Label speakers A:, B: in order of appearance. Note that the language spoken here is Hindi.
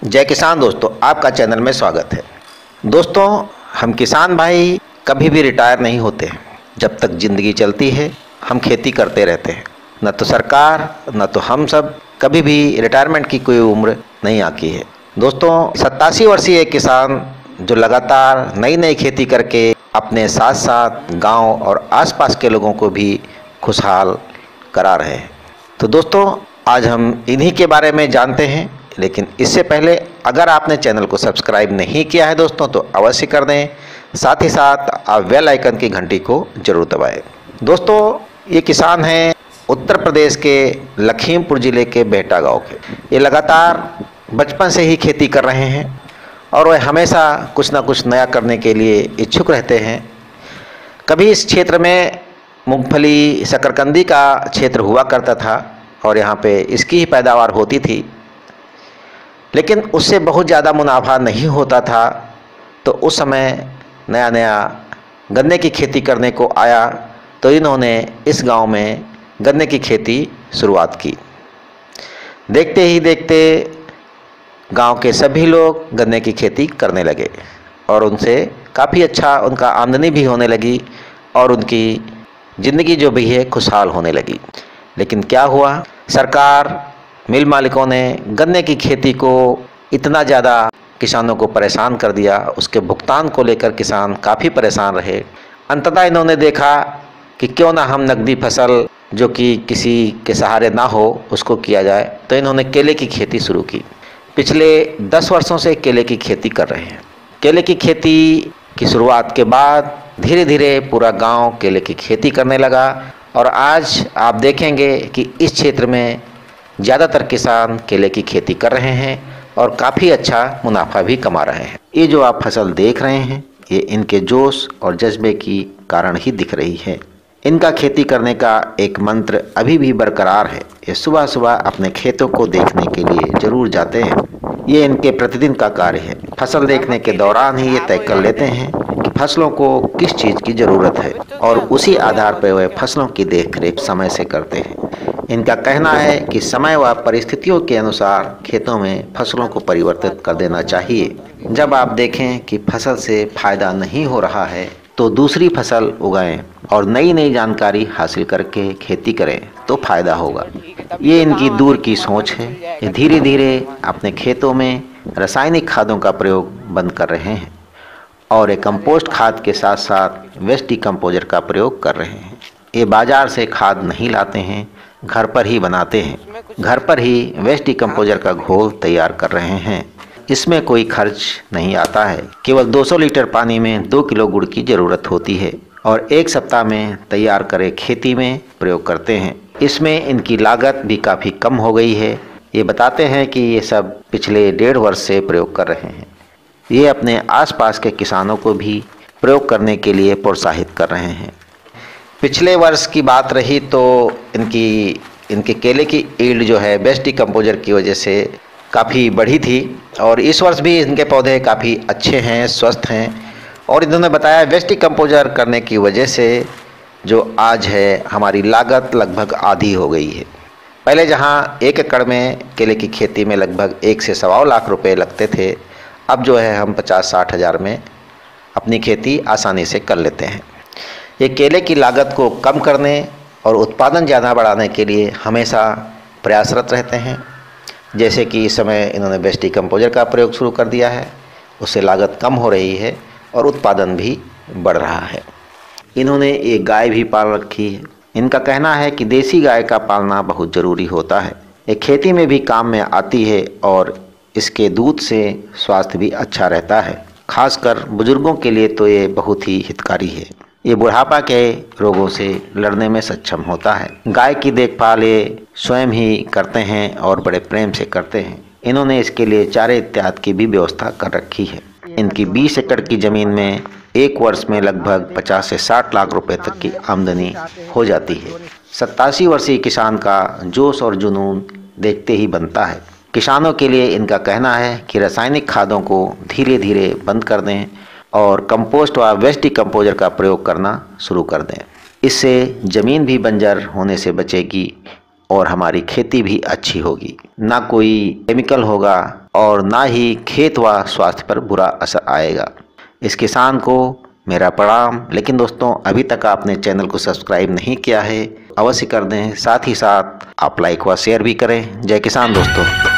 A: जय किसान दोस्तों, आपका चैनल में स्वागत है। दोस्तों, हम किसान भाई कभी भी रिटायर नहीं होते। जब तक जिंदगी चलती है हम खेती करते रहते हैं। न तो सरकार न तो हम सब कभी भी रिटायरमेंट की कोई उम्र नहीं आकी है। दोस्तों, 87 वर्षीय एक किसान जो लगातार नई नई खेती करके अपने साथ साथ गांव और आसपास के लोगों को भी खुशहाल करा रहे हैं। तो दोस्तों, आज हम इन्हीं के बारे में जानते हैं। लेकिन इससे पहले अगर आपने चैनल को सब्सक्राइब नहीं किया है दोस्तों तो अवश्य कर दें। साथ ही साथ आप बेल आइकन की घंटी को जरूर दबाएं। दोस्तों, ये किसान हैं उत्तर प्रदेश के लखीमपुर ज़िले के बेहटा गांव के। ये लगातार बचपन से ही खेती कर रहे हैं और वह हमेशा कुछ ना कुछ नया करने के लिए इच्छुक रहते हैं। कभी इस क्षेत्र में मूंगफली शकरकंदी का क्षेत्र हुआ करता था और यहाँ पे इसकी ही पैदावार होती थी, लेकिन उससे बहुत ज़्यादा मुनाफा नहीं होता था। तो उस समय नया नया गन्ने की खेती करने को आया, तो इन्होंने इस गांव में गन्ने की खेती शुरुआत की। देखते ही देखते गांव के सभी लोग गन्ने की खेती करने लगे और उनसे काफ़ी अच्छा उनका आमदनी भी होने लगी और उनकी ज़िंदगी जो भी है खुशहाल होने लगी। लेकिन क्या हुआ, सरकार मिल मालिकों ने गन्ने की खेती को इतना ज़्यादा किसानों को परेशान कर दिया। उसके भुगतान को लेकर किसान काफ़ी परेशान रहे। अंततः इन्होंने देखा कि क्यों ना हम नकदी फसल जो कि किसी के सहारे ना हो उसको किया जाए, तो इन्होंने केले की खेती शुरू की। पिछले 10 वर्षों से केले की खेती कर रहे हैं। केले की खेती की शुरुआत के बाद धीरे धीरे पूरा गांव केले की खेती करने लगा और आज आप देखेंगे कि इस क्षेत्र में ज़्यादातर किसान केले की खेती कर रहे हैं और काफ़ी अच्छा मुनाफा भी कमा रहे हैं। ये जो आप फसल देख रहे हैं ये इनके जोश और जज्बे की कारण ही दिख रही है। इनका खेती करने का एक मंत्र अभी भी बरकरार है। ये सुबह सुबह अपने खेतों को देखने के लिए जरूर जाते हैं। ये इनके प्रतिदिन का कार्य है। फसल देखने के दौरान ही ये तय कर लेते हैं कि फसलों को किस चीज़ की ज़रूरत है और उसी आधार पर वह फसलों की देखरेख समय से करते हैं। इनका कहना है कि समय व परिस्थितियों के अनुसार खेतों में फसलों को परिवर्तित कर देना चाहिए। जब आप देखें कि फसल से फायदा नहीं हो रहा है तो दूसरी फसल उगाएं और नई नई जानकारी हासिल करके खेती करें तो फायदा होगा। ये इनकी दूर की सोच है। ये धीरे धीरे अपने खेतों में रासायनिक खादों का प्रयोग बंद कर रहे हैं और एक कंपोस्ट खाद के साथ साथ वेस्ट डिकम्पोजर का प्रयोग कर रहे हैं। ये बाजार से खाद नहीं लाते हैं, घर पर ही बनाते हैं। घर पर ही वेस्ट डिकम्पोजर का घोल तैयार कर रहे हैं। इसमें कोई खर्च नहीं आता है। केवल 200 लीटर पानी में 2 किलो गुड़ की ज़रूरत होती है और एक सप्ताह में तैयार करे खेती में प्रयोग करते हैं। इसमें इनकी लागत भी काफ़ी कम हो गई है। ये बताते हैं कि ये सब पिछले 1.5 वर्ष से प्रयोग कर रहे हैं। ये अपने आसपास के किसानों को भी प्रयोग करने के लिए प्रोत्साहित कर रहे हैं। पिछले वर्ष की बात रही तो इनके केले की ईल्ड जो है वेस्ट डिकम्पोजर की वजह से काफ़ी बढ़ी थी और इस वर्ष भी इनके पौधे काफ़ी अच्छे हैं, स्वस्थ हैं। और इन्होंने बताया वेस्ट डिकम्पोजर करने की वजह से जो आज है हमारी लागत लगभग आधी हो गई है। पहले जहां 1 एकड़ में केले की खेती में लगभग 1 से 1.25 लाख रुपए लगते थे, अब जो है हम 50-60 हज़ार में अपनी खेती आसानी से कर लेते हैं। ये केले की लागत को कम करने और उत्पादन ज़्यादा बढ़ाने के लिए हमेशा प्रयासरत रहते हैं। जैसे कि इस समय इन्होंने वेस्ट डिकम्पोजर का प्रयोग शुरू कर दिया है, उससे लागत कम हो रही है और उत्पादन भी बढ़ रहा है। इन्होंने एक गाय भी पाल रखी है। इनका कहना है कि देसी गाय का पालना बहुत ज़रूरी होता है। ये खेती में भी काम में आती है और इसके दूध से स्वास्थ्य भी अच्छा रहता है। खासकर बुजुर्गों के लिए तो ये बहुत ही हितकारी है। ये बुढ़ापा के रोगों से लड़ने में सक्षम होता है। गाय की देखभाल ये स्वयं ही करते हैं और बड़े प्रेम से करते हैं। इन्होंने इसके लिए चारे इत्यादि की भी व्यवस्था कर रखी है। इनकी 20 एकड़ की ज़मीन में एक वर्ष में लगभग 50 से 60 लाख रुपए तक की आमदनी हो जाती है। 87 वर्षीय किसान का जोश और जुनून देखते ही बनता है। किसानों के लिए इनका कहना है कि रासायनिक खादों को धीरे धीरे बंद कर दें और कंपोस्ट व वेस्ट डिकम्पोजर का प्रयोग करना शुरू कर दें। इससे ज़मीन भी बंजर होने से बचेगी और हमारी खेती भी अच्छी होगी। ना कोई केमिकल होगा और ना ही खेत व स्वास्थ्य पर बुरा असर आएगा। इस किसान को मेरा प्रणाम। लेकिन दोस्तों, अभी तक आपने चैनल को सब्सक्राइब नहीं किया है, अवश्य कर दें। साथ ही साथ आप लाइक व शेयर भी करें। जय किसान दोस्तों।